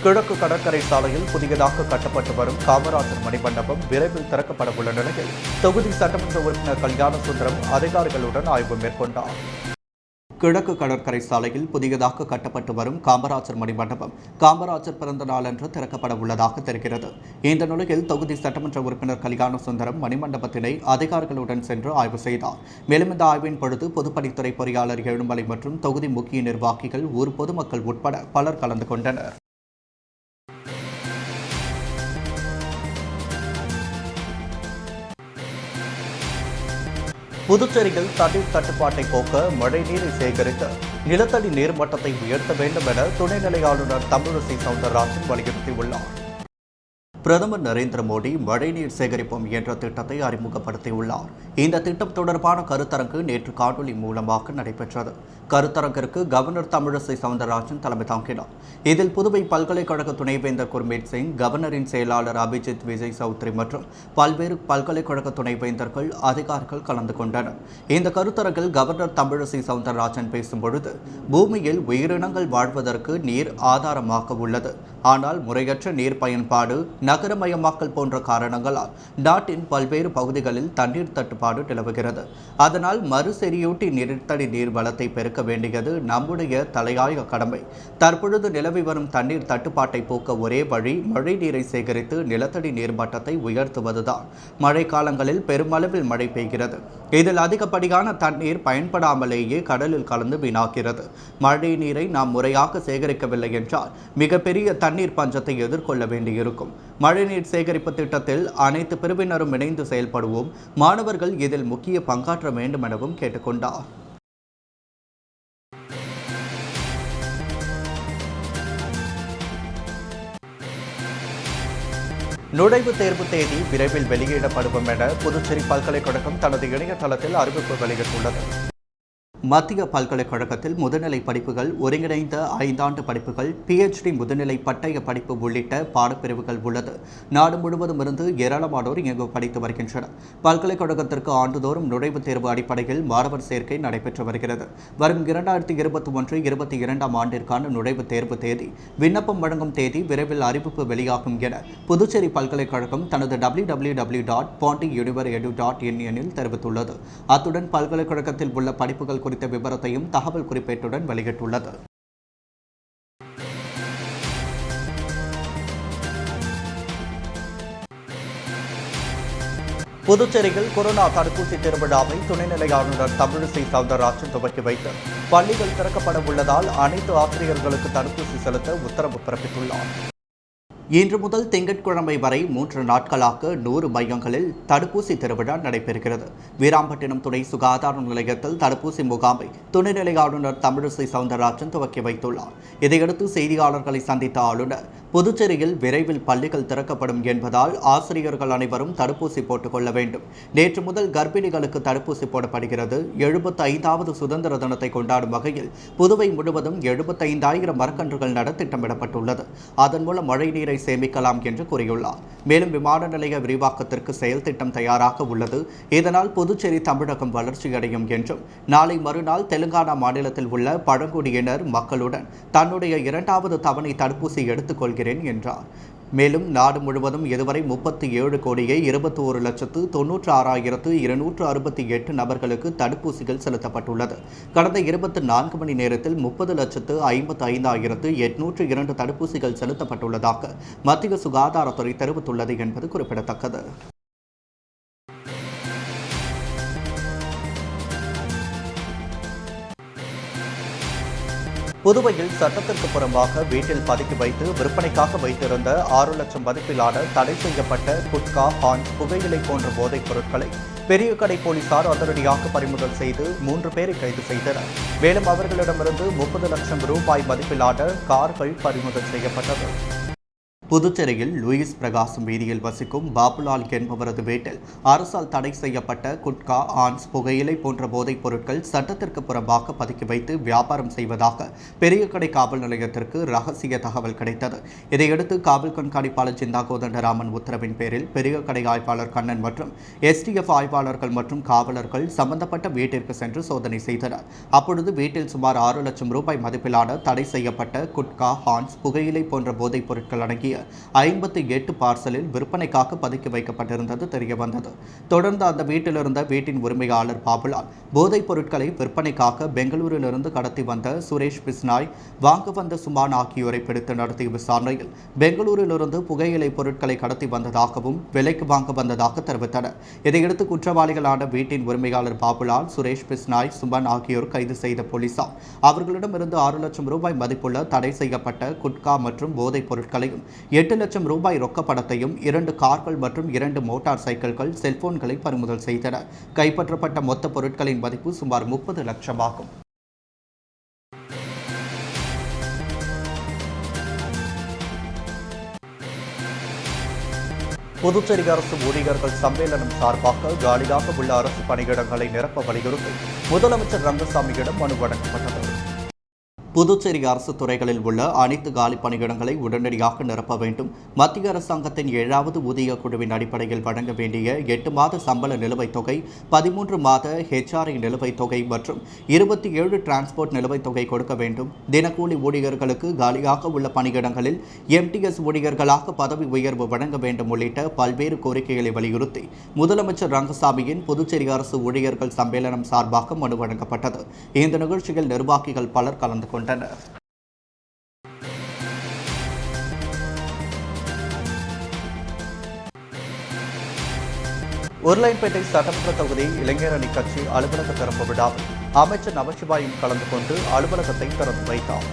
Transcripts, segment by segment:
கிழக்கு கடற்கரை சாலையில் புதியதாக கட்டப்பட்டு வரும் காமராஜர் மணிமண்டபம் விரைவில் திறக்கப்பட உள்ள நிலையில் தொகுதி சட்டமன்ற உறுப்பினர் கல்யாண சுந்தரம் அதிகாரிகளுடன் ஆய்வு மேற்கொண்டார். கிழக்கு கடற்கரை சாலையில் புதியதாக கட்டப்பட்டு வரும் காமராஜர் மணிமண்டபம் காமராஜர் பிறந்த நாளன்று திறக்கப்பட உள்ளதாக தெரிகிறது. இந்த நிலையில் தொகுதி சட்டமன்ற உறுப்பினர் கல்யாண சுந்தரம் மணிமண்டபத்தினை அதிகாரிகளுடன் சென்று ஆய்வு செய்தார். மேலும் இந்த ஆய்வின் பொழுது பொதுப்பணித்துறை பொறியாளர் ஏழுமலை மற்றும் தொகுதி முக்கிய நிர்வாகிகள் ஊர் பொதுமக்கள் உட்பட பலர் கலந்து கொண்டனர். புதுச்சேரியில் தண்ணீர் தட்டுப்பாட்டை போக்க மழைநீரை சேகரித்து நிலத்தடி நீர்மட்டத்தை உயர்த்த வேண்டும் என துணைநிலை ஆளுநர் தமிழிசை சவுந்தரராஜன் வலியுறுத்தியுள்ளார். பிரதமர் நரேந்திர மோடி மழைநீர் சேகரிப்போம் என்ற திட்டத்தை அறிமுகப்படுத்தியுள்ளார். இந்த திட்டம் தொடர்பான கருத்தரங்கு நேற்று காணொலி மூலமாக நடைபெற்றது. கருத்தரங்கிற்கு கவர்னர் தமிழிசை சவுந்தரராஜன் தலைமை தாங்கினார். இதில் புதுவை பல்கலைக்கழக துணைவேந்தர் குர்மீத் சிங், கவர்னரின் செயலாளர் அபிஜித் விஜய் சௌத்ரி மற்றும் பல்வேறு பல்கலைக்கழக துணைவேந்தர்கள் அதிகாரிகள் கலந்து கொண்டனர். இந்த கருத்தரங்கில் கவர்னர் தமிழிசை சவுந்தரராஜன் பேசும்பொழுது, பூமியில் உயிரினங்கள் வாழ்வதற்கு நீர் ஆதாரமாக உள்ளது. ஆனால் முறையற்ற நீர் பயன்பாடு, நகரமயமாக்கல் போன்ற காரணங்களால் நாட்டின் பல்வேறு பகுதிகளில் தண்ணீர் தட்டுப்பாடு நிலவுகிறது. அதனால் மறுசெறியூட்டி நிலத்தடி நீர் வளத்தை பெருக்க வேண்டியது நம்முடைய தலையாய கடமை. தற்பொழுது நிலவி வரும் தண்ணீர் தட்டுப்பாட்டை போக்க ஒரே வழி மழை நீரை சேகரித்து நிலத்தடி நீர் மட்டத்தை உயர்த்துவதுதான். மழை காலங்களில் பெருமளவில் மழை பெய்கிறது. இதில் அதிகப்படியான தண்ணீர் பயன்படாமலேயே கடலில் கலந்து வீணாகிறது. மழை நீரை நாம் முறையாக சேகரிக்கவில்லை என்றால் மிகப்பெரிய தண்ணீர் பஞ்சத்தை எதிர்கொள்ள வேண்டியிருக்கும். மழைநீர் சேகரிப்பு திட்டத்தில் அனைத்து பிரிவினரும் இணைந்து செயல்படுவோம். மாணவர்கள் இதில் முக்கிய பங்காற்ற வேண்டும் எனவும் கேட்டுக்கொண்டார். நுழைவுத் தேர்வு தேதி விரைவில் வெளியிடப்படும் என புதுச்சேரி பல்கலைக்கழகம் தனது இணையதளத்தில் அறிவிப்பு வெளியிட்டுள்ளது. மத்திய பல்கலைக்கழகத்தில் முதுநிலை படிப்புகள், ஒருங்கிணைந்த 5 ஆண்டு படிப்புகள், PhD முதுநிலை பட்டய படிப்பு உள்ளிட்ட பாடப்பிரிவுகள் உள்ளது. நாடு முழுவதும் இருந்து ஏராளமானோர் இங்கு படித்து வருகின்றனர். பல்கலைக்கழகத்திற்கு ஆண்டுதோறும் நுழைவுத் தேர்வு அடிப்படையில் மாணவர் சேர்க்கை நடைபெற்று வருகிறது. வரும் 2021-22 ஆண்டிற்கான நுழைவுத் தேர்வு தேதி, விண்ணப்பம் வழங்கும் தேதி விரைவில் அறிவிப்பு வெளியாகும் என புதுச்சேரி பல்கலைக்கழகம் தனது www.pondiuniveredu.in எனில் தெரிவித்துள்ளது. அத்துடன் பல்கலைக்கழகத்தில் உள்ள படிப்புகள் குறித்த விவரத்தையும் தகவல் குறிப்பேட்டுடன் வெளியிட்டுள்ளது. புதுச்சேரியில் கொரோனா தடுப்பூசி திருவிழாவை துணைநிலை ஆளுநர் தமிழிசை சவுந்தரராஜன் துவக்கி வைத்து பள்ளிகள் திறக்கப்பட உள்ளதால் அனைத்து ஆசிரியர்களுக்கு தடுப்பூசி செலுத்த உத்தரவு பிறப்பித்துள்ளார். இன்று முதல் திங்கட்கிழமை வரை 3 நாட்களாக 100 மையங்களில் தடுப்பூசி திருவிழா நடைபெறுகிறது. வீராம்பட்டினம் துணை சுகாதார நிலையத்தில் தடுப்பூசி முகாமை துணைநிலை ஆளுநர் தமிழிசை சவுந்தரராஜன் துவக்கி வைத்துள்ளார். இதையடுத்து செய்தியாளர்களை சந்தித்த ஆளுநர், புதுச்சேரியில் விரைவில் பள்ளிகள் திறக்கப்படும் என்பதால் ஆசிரியர்கள் அனைவரும் தடுப்பூசி போட்டுக் கொள்ள வேண்டும். நேற்று முதல் கர்ப்பிணிகளுக்கு தடுப்பூசி போடப்படுகிறது. 75வது சுதந்திர தினத்தை கொண்டாடும் வகையில் புதுவை முழுவதும் 75,000 மரக்கன்றுகள் நட திட்டமிடப்பட்டுள்ளது. அதன் மூலம் மழைநீரை சேமிக்கலாம் என்று கூறியுள்ளார். மேலும் விமான நிலைய விரிவாக்கத்திற்கு செயல் திட்டம் தயாராக உள்ளது. இதனால் புதுச்சேரி தமிழகம் வளர்ச்சியடையும் என்றும், நாளை மறுநாள் தெலுங்கானா மாநிலத்தில் உள்ள பழங்குடியினர் மக்களுடன் தன்னுடைய 2வது தவணை தடுப்பூசி எடுத்துக் கொள்கிறேன் என்றார். மேலும் நாடு முழுவதும் இதுவரை 37,21,96,268 நபர்களுக்கு தடுப்பூசிகள் செலுத்தப்பட்டுள்ளது. கடந்த 24 மணி நேரத்தில் 30,55,802 தடுப்பூசிகள் செலுத்தப்பட்டுள்ளதாக மத்திய சுகாதாரத்துறை தெரிவித்துள்ளது என்பது குறிப்பிடத்தக்கது. புதுவையில் சட்டத்திற்கு புறம்பாக வீட்டில் பதுக்கி வைத்து விற்பனைக்காக வைத்திருந்த 6 லட்சம் மதிப்பிலான தடை செய்யப்பட்ட குட்கா, ஹான்ஸ், புகையிலை போன்ற போதைப் பொருட்களை பெரிய கடை போலீசார் அதிரடியாக பறிமுதல் செய்து 3 பேரை கைது செய்தனர். மேலும் அவர்களிடமிருந்து 30 லட்சம் ரூபாய் மதிப்பிலான கார்கள் பறிமுதல் செய்யப்பட்டது. புதுச்சேரியில் லூயிஸ் பிரகாசம் வீதியில் வசிக்கும் பாபுலால் என்பவரது வீட்டில் அரசால் தடை செய்யப்பட்ட குட்கா, ஆன்ஸ், புகையிலை போன்ற போதைப் பொருட்கள் சட்டத்திற்கு புறம்பாக பதுக்கி வைத்து வியாபாரம் செய்வதாக பெரியகடை காவல் நிலையத்திற்கு ரகசிய தகவல் கிடைத்தது. இதையடுத்து காவல் கண்காணிப்பாளர் சிந்தா கோதண்டராமன் உத்தரவின் பேரில் பெரியகடை ஆய்வாளர் கண்ணன் மற்றும் STF ஆய்வாளர்கள் மற்றும் காவலர்கள் சம்பந்தப்பட்ட வீட்டிற்கு சென்று சோதனை செய்தனர். அப்பொழுது வீட்டில் சுமார் 6 லட்சம் ரூபாய் மதிப்பிலான தடை செய்யப்பட்ட குட்கா, ஆன்ஸ், புகையிலை போன்ற போதைப் பொருட்கள் அடங்கிய 58 பார்சலில் விற்பனைக்காக பதுக்கி வைக்கப்பட்டிருந்தது தெரியவந்தது. தொடர்ந்து அந்த வீட்டிலிருந்த வீட்டின் உரிமையாளர் பாபுலால் போதைப் பொருட்களை விற்பனைக்காக பெங்களூரிலிருந்து கடத்தி வந்த சுரேஷ் பிஸ்னாய், வாங்க வந்த சுமான் ஆகியோரை பிடித்து நடத்திய விசாரணையில் பெங்களூரிலிருந்து புகையிலை பொருட்களை கடத்தி வந்ததாகவும் விலைக்கு வாங்க வந்ததாக தெரிவித்தனர். இதையடுத்து குற்றவாளிகளான வீட்டின் உரிமையாளர் பாபுலால், சுரேஷ் பிஸ்னாய், சுமன் ஆகியோர் கைது செய்த போலீசார் அவர்களிடமிருந்து 6 லட்சம் ரூபாய் மதிப்புள்ள தடை செய்யப்பட்ட குட்கா மற்றும் போதைப் பொருட்களையும் 8 லட்சம் ரூபாய் ரொக்க பணத்தையும் 2 கார்கள் மற்றும் 2 மோட்டார் சைக்கிள்கள், செல்போன்களை பறிமுதல் செய்தனர். கைப்பற்றப்பட்ட மொத்த பொருட்களின் மதிப்பு சுமார் 30 லட்சம் ஆகும். புதுச்சேரி அரசு ஊழியர்கள் சம்மேளனம் சார்பாக காலியாக உள்ள அரசு பணியிடங்களை நிரப்ப வலியுறுத்தி முதலமைச்சர் ரங்கசாமியிடம் மனு வழங்கப்பட்டது. புதுச்சேரி அரசு துறைகளில் உள்ள அனைத்து காலி பணியிடங்களை உடனடியாக நிரப்ப வேண்டும். மத்திய அரசாங்கத்தின் 7வது ஊதிய குழுவின் அடிப்படையில் வழங்க வேண்டிய 8 மாத சம்பள நிலுவைத் தொகை, 13 மாத HRI நிலுவைத் தொகை மற்றும் 27 டிரான்ஸ்போர்ட் நிலுவைத் தொகை கொடுக்க வேண்டும். தினக்கூலி ஊழியர்களுக்கு காலியாக உள்ள பணியிடங்களில் MTS ஊழியர்களாக பதவி உயர்வு வழங்க வேண்டும் உள்ளிட்ட பல்வேறு கோரிக்கைகளை வலியுறுத்தி முதலமைச்சர் ரங்கசாமியின் புதுச்சேரி அரசு ஊழியர்கள் சம்மேளனம் சார்பாக மனு வழங்கப்பட்டது. இந்த நிகழ்ச்சியில் நிர்வாகிகள் பலர் கலந்து கொண்டனர். உருளையன்பேட்டை சட்டமன்ற தொகுதி இளைஞர் அணி கட்சி அலுவலக திறப்பு விழாவில் அமைச்சர் நமச்சிவாயம் கலந்து கொண்டு அலுவலகத்தை திறந்து வைத்தார்.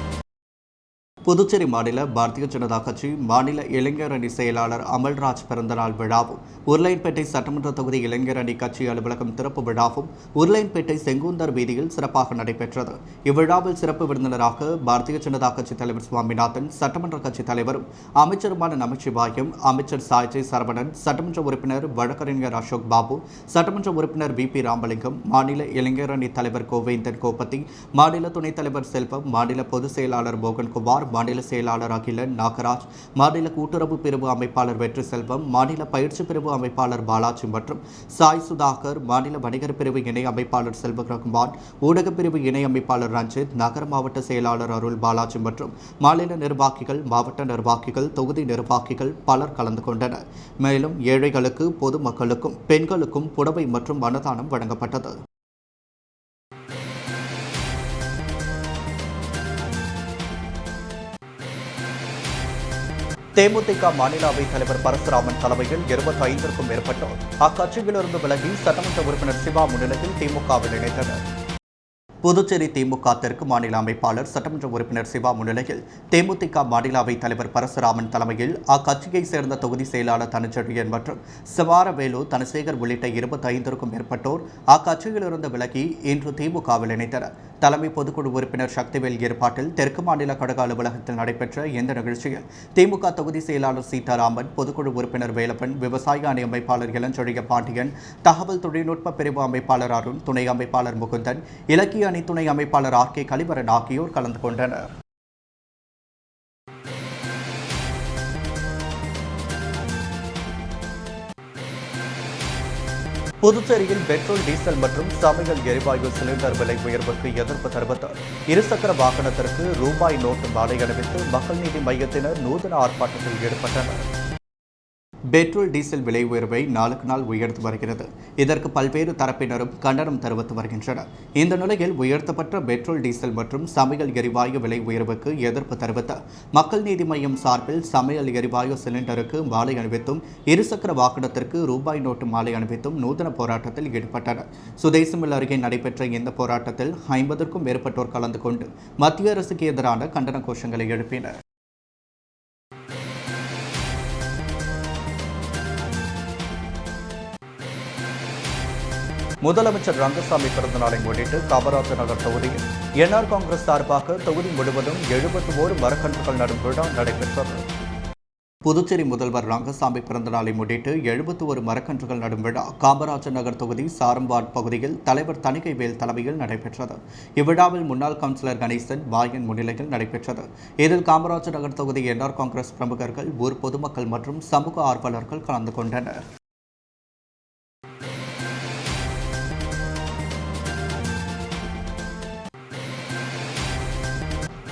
புதுச்சேரி மாநில பாரதிய ஜனதா கட்சி மாநில இளைஞர் அணி செயலாளர் அமல்ராஜ் பிறந்தநாள் விழாவும், உருளையன்பேட்டை சட்டமன்ற தொகுதி இளைஞர் அணி கட்சி அலுவலகம் திறப்பு விழாவும் உருளையன்பேட்டை செங்குந்தர் வீதியில் சிறப்பாக நடைபெற்றது. இவ்விழாவில் சிறப்பு விருந்தினராக பாரதிய ஜனதா கட்சி தலைவர் சுவாமிநாதன், சட்டமன்ற கட்சி தலைவரும் அமைச்சருமான நமச்சிவாயம், அமைச்சர் சாய்ஜி சரவணன், சட்டமன்ற உறுப்பினர் வழக்கறிஞர் அசோக் பாபு, சட்டமன்ற உறுப்பினர் VP ராமலிங்கம், மாநில இளைஞர் அணி தலைவர் கோவேந்தன் கோப்பத்தி, மாநில துணைத் தலைவர் செல்வம், மாநில பொதுச் செயலாளர் மோகன்குமார், மாநில செயலாளர் அகிலன் நாகராஜ், மாநில கூட்டுறவு பிரிவு அமைப்பாளர் வெற்றி செல்வம், மாநில பயிற்சி பிரிவு அமைப்பாளர் பாலாஜி மற்றும் சாய் சுதாகர், மாநில வணிகர் பிரிவு இணை அமைப்பாளர் செல்வகுமார், ஊடக பிரிவு இணை அமைப்பாளர் ரஞ்சித், நகர மாவட்ட செயலாளர் அருள் பாலாஜி மற்றும் மாநில நிர்வாகிகள், மாவட்ட நிர்வாகிகள், தொகுதி நிர்வாகிகள் பலர் கலந்து கொண்டனர். மேலும் ஏழைகளுக்கு, பொதுமக்களுக்கும், பெண்களுக்கும் புடவை மற்றும் அன்னதானம் வழங்கப்பட்டது. தேமுதிக மாநில அவைத் தலைவர் பரசுராமன் தலைமையில் 25க்கும் மேற்பட்டோர் அக்கட்சியிலிருந்து விலகி சட்டமன்ற உறுப்பினர் சிவா முன்னிலையில் திமுகவில் இணைந்தனர். புதுச்சேரி திமுக தெற்கு மாநில அமைப்பாளர் சட்டமன்ற உறுப்பினர் சிவா முன்னிலையில் தேமுதிக மாநில அவைத் தலைவர் பரசுராமன் தலைமையில் அக்கட்சியைச் சேர்ந்த தொகுதி செயலாளர் தனஞ்செழியன் மற்றும் சிவாரவேலு, தனசேகர் உள்ளிட்ட 25க்கும் மேற்பட்டோர் அக்கட்சியிலிருந்து விலகி இன்று திமுகவில் இணைந்தனர். தலைமை பொதுக்குழு உறுப்பினர் சக்திவேல் ஏற்பாட்டில் தெற்கு மாநில கழக அலுவலகத்தில் நடைபெற்ற இந்த நிகழ்ச்சியில் திமுக தொகுதி செயலாளர் சீதாராமன், பொதுக்குழு உறுப்பினர் வேலப்பன், விவசாய அணி அமைப்பாளர் இளஞ்செழிய பாண்டியன், தகவல் தொழில்நுட்ப பிரிவு அமைப்பாளர் அருண், துணை அமைப்பாளர் முகுந்தன், இலக்கிய அணி துணை அமைப்பாளர் RK கலிவரன் ஆகியோர் கலந்து கொண்டனர். புதுச்சேரியில் பெட்ரோல், டீசல் மற்றும் சமையல் எரிவாயு சிலிண்டர் விலை உயர்வுக்கு எதிர்ப்பு தெரிவித்து இருசக்கர வாகனத்திற்கு ரூபாய் நோட்டு மாலை அணிவித்து மக்கள் நீதி மையத்தினர் நூதன ஆர்ப்பாட்டத்தில் ஈடுபட்டனர். பெட்ரோல், டீசல் விலை உயர்வை நாளுக்கு நாள் உயர்த்து வருகிறது. இதற்கு பல்வேறு தரப்பினரும் கண்டனம் தெரிவித்து வருகின்றனர். இந்த நிலையில் உயர்த்தப்பட்ட பெட்ரோல், டீசல் மற்றும் சமையல் எரிவாயு விலை உயர்வுக்கு எதிர்ப்பு தெரிவித்த மக்கள் நீதி மையம் சார்பில் சமையல் எரிவாயு சிலிண்டருக்கு மாலை அணிவித்தும், இருசக்கர வாகனத்திற்கு ரூபாய் நோட்டு மாலை அணிவித்தும் நூதன போராட்டத்தில் ஈடுபட்டனர். சுதேசமில் அருகே நடைபெற்ற இந்த போராட்டத்தில் 50க்கும் மேற்பட்டோர் கலந்து கொண்டு மத்திய அரசுக்கு எதிரான கண்டன கோஷங்களை எழுப்பினர். முதலமைச்சர் ரங்கசாமி பிறந்தநாளை முன்னிட்டு காமராஜர் நகர் தொகுதியில் NR காங்கிரஸ் சார்பாக தொகுதி முழுவதும் 71 மரக்கன்றுகள் நடும் விழா நடைபெற்றது. புதுச்சேரி முதல்வர் ரங்கசாமி பிறந்தநாளை முன்னிட்டு 71 மரக்கன்றுகள் நடும் விழா காமராஜர் நகர் தொகுதி சாரம்பாட் பகுதியில் தலைவர் தணிக்கைவேல் தலைமையில் நடைபெற்றது. இவ்விழாவில் முன்னாள் கவுன்சிலர் கணேசன் வாயன் முன்னிலையில் நடைபெற்றது. இதில் காமராஜர் நகர் தொகுதி என்ஆர் காங்கிரஸ் பிரமுகர்கள், ஊர் பொதுமக்கள் மற்றும் சமூக ஆர்வலர்கள் கலந்து கொண்டனர்.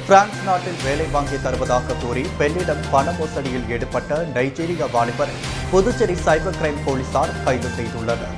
பிரான்ஸ் நாட்டில் வேலை வாங்கி தருவதாக கூறி பெண்ணிடம் பண மோசடியில் ஈடுபட்ட நைஜீரிய வாலிபரை புதுச்சேரி சைபர் கிரைம் போலீசார் கைது செய்துள்ளனர்.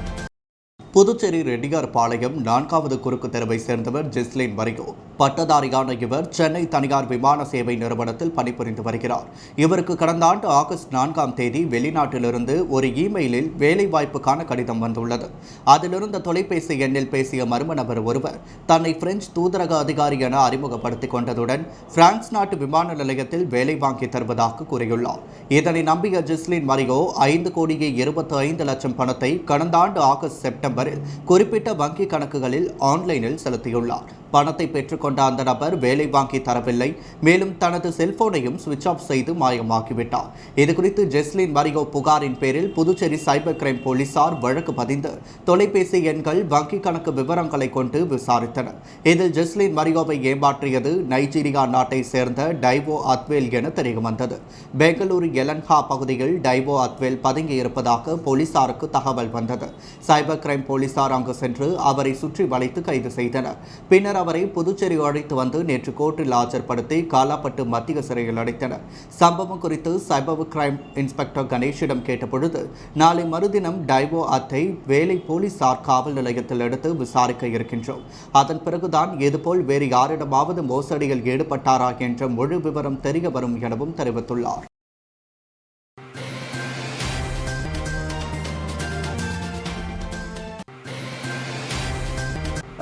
புதுச்சேரி ரெட்டியார் பாளையம் 4வது குறுக்கு தெருவை சேர்ந்தவர் ஜெஸ்லின் மரியோ. பட்டதாரியான இவர் சென்னை தனியார் விமான சேவை நிறுவனத்தில் பணிபுரிந்து வருகிறார். இவருக்கு கடந்த ஆண்டு ஆகஸ்ட் 4ஆம் தேதி வெளிநாட்டிலிருந்து ஒரு இமெயிலில் வேலைவாய்ப்புக்கான கடிதம் வந்துள்ளது. அதிலிருந்த தொலைபேசி எண்ணில் பேசிய மர்ம நபர் ஒருவர் தன்னை பிரெஞ்சு தூதரக அதிகாரி என அறிமுகப்படுத்திக் கொண்டதுடன் பிரான்ஸ் நாட்டு விமான நிலையத்தில் வேலை வாங்கி தருவதாக கூறியுள்ளார். இதனை நம்பிய ஜெஸ்லின் மரியோ 5,25,00,000 பணத்தை கடந்த ஆண்டு ஆகஸ்ட் செப்டம்பரில் குறிப்பிட்ட வங்கி கணக்குகளில் ஆன்லைனில் செலுத்தியுள்ளார். பணத்தை பெற்றுக்கொண்ட அந்த நபர் வேலை வாங்கி தரவில்லை. மேலும் தனது செல்போனையும் சுவிட்ச் ஆஃப் செய்து மாயமாக்கிவிட்டார். இதுகுறித்து ஜெஸ்லின் மரியோ புகாரின் பேரில் புதுச்சேரி சைபர் கிரைம் போலீசார் வழக்கு பதிந்து தொலைபேசி எண்கள், வங்கி கணக்கு விவரங்களை கொண்டு விசாரித்தனர். இதில் ஜெஸ்லின் மரியோவை ஏமாற்றியது நைஜீரியா நாட்டை சேர்ந்த டைவோ அத்வேல் என தெரியவந்தது. பெங்களூரு எலன்ஹா பகுதியில் டைவோ அத்வேல் பதுங்கியிருப்பதாக போலீசாருக்கு தகவல் வந்தது. சைபர் கிரைம் போலீசார் அங்கு சென்று அவரை சுற்றி வளைத்து கைது செய்தனர். பின்னர் அவரை புதுச்சேரி அழைத்து வந்து நேற்று கோர்ட்டில் ஆஜர்படுத்தி காலாப்பட்டு மத்திய சிறையில் அடைத்தனர். சம்பவம் குறித்து சைபர் கிரைம் இன்ஸ்பெக்டர் கணேஷிடம் கேட்டபொழுது, நாளை மறுதினம் டைவோ அத்தை வேலை போலீசார் காவல் நிலையத்தில் எடுத்து விசாரிக்க இருக்கின்றோம். அதன் பிறகுதான் இதுபோல் வேறு யாரிடமாவது மோசடியில் ஈடுபட்டாரா என்ற முழு விவரம் தெரிய வரும் எனவும் தெரிவித்துள்ளார்.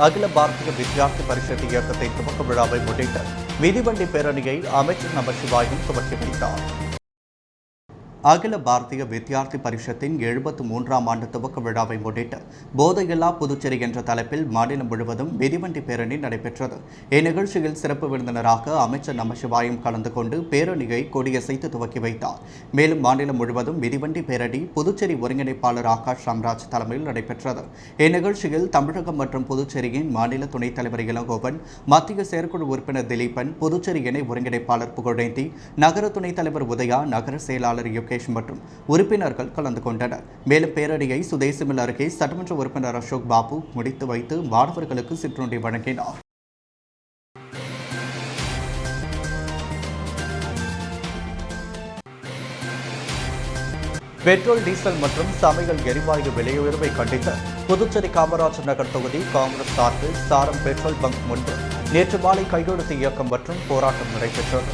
அகில பாரதிய வித்யார்த்தி பரிஷத் இயக்கத்தை துவக்க விழாவை முன்னிட்டு மிதிவண்டி பேரணியை அமைச்சர் நமசிவாயம் துவக்கி வைத்தார். அகில பாரதிய வித்யார்த்தி பரிஷத்தின் 73ஆம் ஆண்டு துவக்க விழாவை முன்னிட்டு போதையில்லா புதுச்சேரி என்ற தலைப்பில் மாநிலம் முழுவதும் மிதிவண்டி பேரணி நடைபெற்றது. இந்நிகழ்ச்சியில் சிறப்பு விருந்தினராக அமைச்சர் நமசிவாயம் கலந்து கொண்டு பேரணியை கொடியசைத்து துவக்கி வைத்தார். மேலும் மாநிலம் முழுவதும் மிதிவண்டி பேரணி புதுச்சேரி ஒருங்கிணைப்பாளர் ஆகாஷ் ராம்ராஜ் தலைமையில் நடைபெற்றது. இந்நிகழ்ச்சியில் தமிழகம் மற்றும் புதுச்சேரியின் மாநில துணைத் தலைவர் இளங்கோவன், மத்திய செயற்குழு உறுப்பினர் திலீபன், புதுச்சேரி இணை ஒருங்கிணைப்பாளர் புகழேந்தி, நகர துணைத் தலைவர் உதயா, நகர செயலாளர் மற்றும் உறுப்பினர்கள் கலந்து கொண்டனர். மேலும் பேரணியை சுதேசிமில் அருகே சட்டமன்ற உறுப்பினர் அசோக் பாபு முடித்து வைத்து மாணவர்களுக்கு சிற்றுண்டி வழங்கினார். பெட்ரோல், டீசல் மற்றும் சமையல் எரிவாயு விலை உயர்வை கண்டித்து புதுச்சேரி காமராஜர் நகர் தொகுதி காங்கிரஸ் சார்பில் சாரம் பெட்ரோல் பங்க் முன்பு நேற்று மாலை கையெழுத்து இயக்கம் மற்றும் போராட்டம் நடைபெற்றது.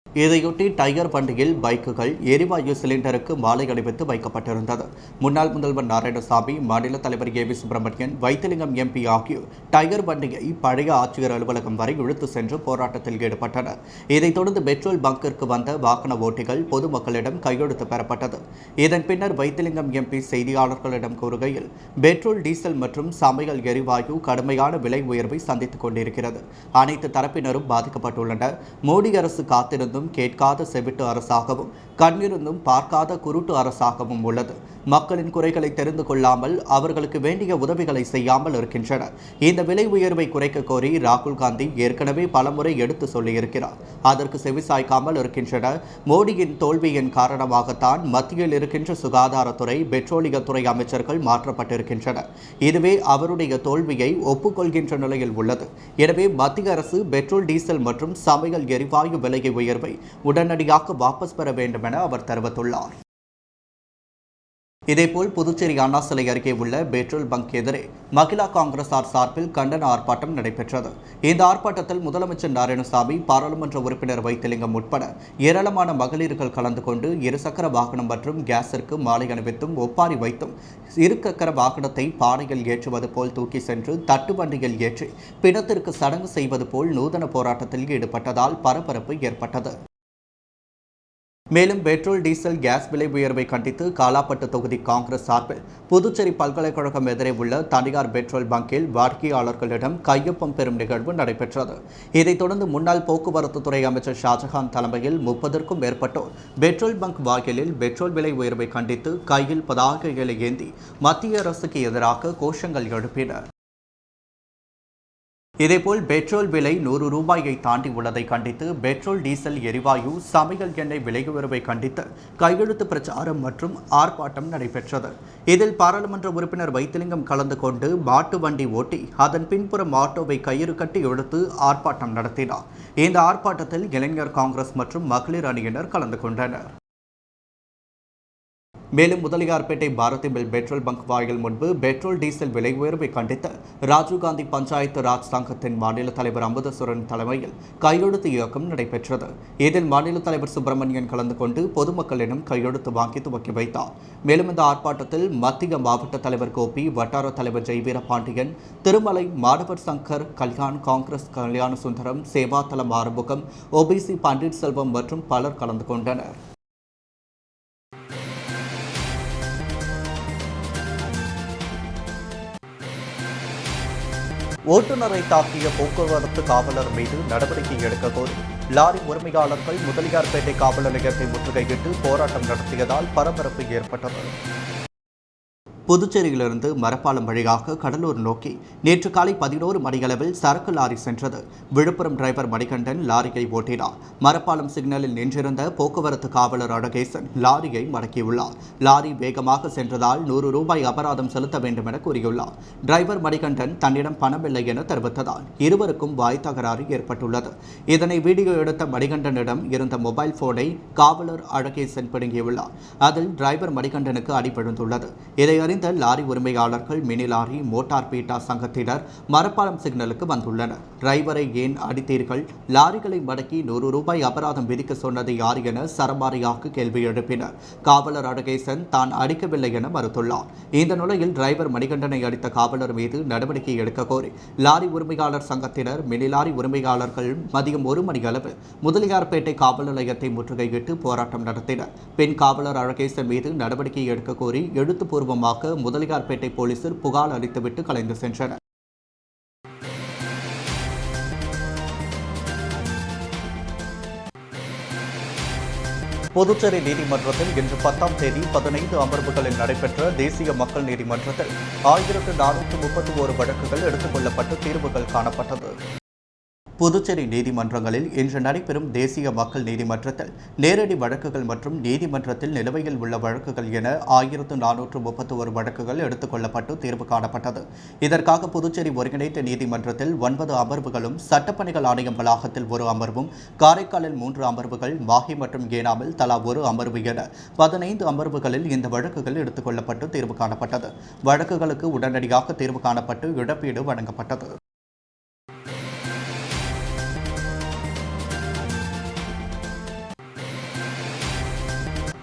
இதையொட்டி டைகர் பண்டிகையில் பைக்குகள், எரிவாயு சிலிண்டருக்கு மாலை அணிவித்து வைக்கப்பட்டிருந்தது. முன்னாள் முதல்வர் நாராயணசாமி, மாநில தலைவர் A V Subramanian, Vaithilingam MP ஆகியோர் டைகர் பண்டிகை பழைய ஆட்சியர் அலுவலகம் வரை இழுத்து சென்று போராட்டத்தில் ஈடுபட்டனர். இதைத் தொடர்ந்து பெட்ரோல் பங்கிற்கு வந்த வாகன ஓட்டிகள் பொதுமக்களிடம் கையெழுத்து பெறப்பட்டது. இதன் பின்னர் வைத்திலிங்கம் எம்பி செய்தியாளர்களிடம் கூறுகையில், பெட்ரோல், டீசல் மற்றும் சமையல் எரிவாயு கடுமையான விலை உயர்வை சந்தித்துக் கொண்டிருக்கிறது. அனைத்து தரப்பினரும் பாதிக்கப்பட்டுள்ளனர். மோடி அரசு காத்திருந்தும் கேட்காத செவிட்டு அரசாகவும் கண்ணிருந்தும் பார்க்காத குருட்டு அரசாகவும் உள்ளது. மக்களின் குறைகளை தெரிந்து கொள்ளாமல் அவர்களுக்கு வேண்டிய உதவிகளை செய்யாமல் இருக்கின்றனர். இந்த விலை உயர்வை குறைக்க கோரி ராகுல் காந்தி ஏற்கனவே பலமுறை எடுத்து சொல்லியிருக்கிறார். அதற்கு செவிசாய்க்காமல் இருக்கின்றனர். மோடியின் தோல்வியின் காரணமாகத்தான் மத்தியில் இருக்கின்ற சுகாதாரத்துறை, பெட்ரோலியத்துறை அமைச்சர்கள் மாற்றப்பட்டிருக்கின்றனர். இதுவே அவருடைய தோல்வியை ஒப்புக்கொள்கின்ற நிலையில் உள்ளது. எனவே மத்திய அரசு பெட்ரோல், டீசல் மற்றும் சமையல் எரிவாயு விலையை உயர்வை உடனடியாக வாபஸ் பெற வேண்டும் என அவர் தெரிவித்துள்ளார். இதேபோல் புதுச்சேரி அண்ணா சிலை அருகே உள்ள பெட்ரோல் பங்க் எதிரே மகிழா காங்கிரசார் சார்பில் கண்டன ஆர்ப்பாட்டம் நடைபெற்றது. இந்த ஆர்ப்பாட்டத்தில் முதலமைச்சர் நாராயணசாமி, பாராளுமன்ற உறுப்பினர் வைத்திலிங்கம் உட்பட ஏராளமான மகளிர்கள் கலந்து கொண்டு இருசக்கர வாகனம் மற்றும் கேஸிற்கு மாலை அணிவித்தும் ஒப்பாரி வைத்தும் இருசக்கர வாகனத்தை பானையில் ஏற்றுவது போல் தூக்கி சென்று தட்டுவண்டியில் ஏற்றி பிணத்திற்கு சடங்கு செய்வது போல் நூதன போராட்டத்தில் ஈடுபட்டதால் பரபரப்பு ஏற்பட்டது. மேலும் பெட்ரோல் டீசல் கேஸ் விலை உயர்வை கண்டித்து காலாப்பட்டு தொகுதி காங்கிரஸ் சார்பில் புதுச்சேரி பல்கலைக்கழகம் எதிரே உள்ள தனியார் பெட்ரோல் பங்கில் வாடிக்கையாளர்களிடம் கையொப்பம் பெறும் நிகழ்வு நடைபெற்றது. இதைத் தொடர்ந்து முன்னாள் போக்குவரத்து துறை அமைச்சர் ஷாஜகான் தலைமையில் 30க்கும் மேற்பட்டோர் பெட்ரோல் பங்க் வாயிலில் பெட்ரோல் விலை உயர்வை கண்டித்து கையில் பதாகைகளை ஏந்தி மத்திய அரசுக்கு எதிராக கோஷங்கள் எழுப்பினர். இதேபோல் பெட்ரோல் விலை 100 ரூபாயை தாண்டி உள்ளதை கண்டித்து பெட்ரோல் டீசல் எரிவாயு சமையல் எண்ணெய் விலை உயர்வை கண்டித்து கையெழுத்து பிரச்சாரம் மற்றும் ஆர்ப்பாட்டம் நடைபெற்றது. இதில் பாராளுமன்ற உறுப்பினர் வைத்திலிங்கம் கலந்து கொண்டு மாட்டு வண்டி ஓட்டி அதன் பின்புறம் ஆட்டோவை கயிறு கட்டி இழுத்து ஆர்ப்பாட்டம் நடத்தினார். இந்த ஆர்ப்பாட்டத்தில் இளைஞர் காங்கிரஸ் மற்றும் மகளிர் அணியினர் கலந்து கொண்டனர். மேலும் Mudaliarpet Bharathi mill petrol bunk வாயில் முன்பு பெட்ரோல் டீசல் விலை உயர்வை கண்டித்து ராஜீவ்காந்தி பஞ்சாயத்து ராஜ் சங்கத்தின் மாநில தலைவர் அமுதசுரன் தலைமையில் கையெழுத்து இயக்கம் நடைபெற்றது. இதில் மாநில தலைவர் சுப்பிரமணியன் கலந்து கொண்டு பொதுமக்களிடம் கையெழுத்து வாங்கி துவக்கி வைத்தார். மேலும் இந்த ஆர்ப்பாட்டத்தில் மத்திய மாவட்ட தலைவர் கோபி, வட்டார தலைவர் ஜெய்வீரபாண்டியன், திருமலை மாணவர் சங்கர் கல்யாண், காங்கிரஸ் கல்யாண சுந்தரம், சேவாதளம் ஆறுமுகம், ஓபிசி பண்டிட் செல்வம் மற்றும் பலர் கலந்து கொண்டனர். ஓட்டுநரை தாக்கிய போக்குவரத்து காவலர் மீது நடவடிக்கை எடுக்க கோரி லாரி உரிமையாளர்கள் முதலியார்பேட்டை காவல் நிலையத்தை முற்றுகையிட்டு போராட்டம் நடத்தியதால் பரபரப்பு ஏற்பட்டது. புதுச்சேரியிலிருந்து மரப்பாலம் வழியாக கடலூர் நோக்கி நேற்று காலை 11 மணியளவில் சரக்கு லாரி சென்றது. விழுப்புரம் டிரைவர் மணிகண்டன் லாரியை ஓட்டினார். மரப்பாலம் சிக்னலில் நின்றிருந்த போக்குவரத்து காவலர் அழகேசன் லாரியை மடக்கியுள்ளார். லாரி வேகமாக சென்றதால் 100 ரூபாய் அபராதம் செலுத்த வேண்டும் என கூறியுள்ளார். டிரைவர் மணிகண்டன் தன்னிடம் பணமில்லை என தெரிவித்ததால் இருவருக்கும் வாய் தகராறு ஏற்பட்டுள்ளது. இதனை வீடியோ எடுத்த மணிகண்டனிடம் இருந்த மொபைல் போனை காவலர் அழகேசன் பிடுங்கியுள்ளார். அதில் டிரைவர் மணிகண்டனுக்கு அடி விழுந்துள்ளது. இதை லாரி உரிமையாளர்கள் மினி லாரி மோட்டார் பீட்டா சங்கத்தினர் மரப்பாலம் சிக்னலுக்கு வந்துள்ளனர். டிரைவரை ஏன் அடித்தீர்கள்? லாரிகளை மடக்கி 100 ரூபாய் அபராதம் விதிக்க சொன்னது யார் என சரமாரியாக கேள்வி எழுப்பினர். காவலர் அழகேசன் தான் அடிக்கவில்லை என மறுத்துள்ளார். இந்த நிலையில் டிரைவர் மணிகண்டனை அடித்த காவலர் மீது நடவடிக்கை எடுக்க கோரி லாரி உரிமையாளர் சங்கத்தினர் மினி லாரி உரிமையாளர்கள் மதியம் 1 மணியளவில் முதலியார்பேட்டை காவல் நிலையத்தை முற்றுகையிட்டு போராட்டம் நடத்தினர். பெண் காவலர் அழகேசன் மீது நடவடிக்கை எடுக்க கோரி எழுத்துப்பூர்வமாக முதலியார்பேட்டை போலீசில் புகார் அளித்துவிட்டு கலைந்து சென்றனர். புதுச்சேரி நீதிமன்றத்தில் இன்று 10ஆம் தேதி 15 அமர்வுகளில் நடைபெற்ற தேசிய மக்கள் நீதிமன்றத்தில் 1431 வழக்குகள் எடுத்துக் கொள்ளப்பட்டு தீர்வுகள் காணப்பட்டது. புதுச்சேரி நீதிமன்றங்களில் இன்று நடைபெறும் தேசிய மக்கள் நீதிமன்றத்தில் நேரடி வழக்குகள் மற்றும் நீதிமன்றத்தில் நிலுவையில் உள்ள வழக்குகள் என 1431 வழக்குகள் எடுத்துக் கொள்ளப்பட்டு தீர்வு காணப்பட்டது. இதற்காக புதுச்சேரி ஒருங்கிணைந்த நீதிமன்றத்தில் 9 அமர்வுகளும், சட்டப்பணிகள் ஆணையம் வளாகத்தில் 1 அமர்வும், காரைக்காலில் 3 அமர்வுகள், மாஹி மற்றும் ஏனாமில் தலா 1 அமர்வு என 15 அமர்வுகளில் இந்த வழக்குகள் எடுத்துக் கொள்ளப்பட்டு தீர்வு காணப்பட்டது. வழக்குகளுக்கு உடனடியாக தீர்வு காணப்பட்டு இழப்பீடு வழங்கப்பட்டது.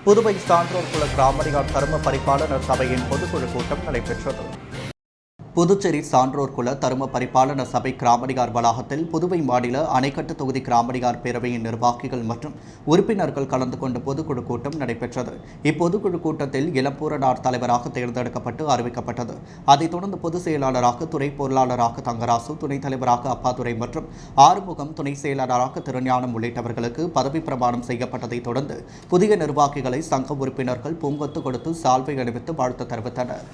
புதுவை சான்றோர் குல கிராமடியார் தர்ம பரிபாலனர் சபையின் பொதுக்குழு கூட்டம் நடைபெற்றது. புதுச்சேரி சான்றோர் குல தரும பரிபாலன சபை கிராமடியார் வளாகத்தில் புதுவை மாநில அணைக்கட்டு தொகுதி கிராமடியார் பேரவையின் நிர்வாகிகள் மற்றும் உறுப்பினர்கள் கலந்து கொண்ட பொதுக்குழு கூட்டம் நடைபெற்றது. இப்பொதுக்குழு கூட்டத்தில் இளம்பூரனார் தலைவராக தேர்ந்தெடுக்கப்பட்டு அறிவிக்கப்பட்டது. அதைத் தொடர்ந்து பொதுச் செயலாளராக துறை பொருளாளராக தங்கராசு, துணைத் தலைவராக அப்பாதுரை மற்றும் ஆறுமுகம், துணை செயலாளராக திருஞானம் உள்ளிட்டவர்களுக்கு பதவி பிரமாணம் செய்யப்பட்டதைத் தொடர்ந்து புதிய நிர்வாகிகளை சங்க உறுப்பினர்கள் பூங்கொத்து கொடுத்து சால்வை அணிவித்து வாழ்த்து தெரிவித்தனர்.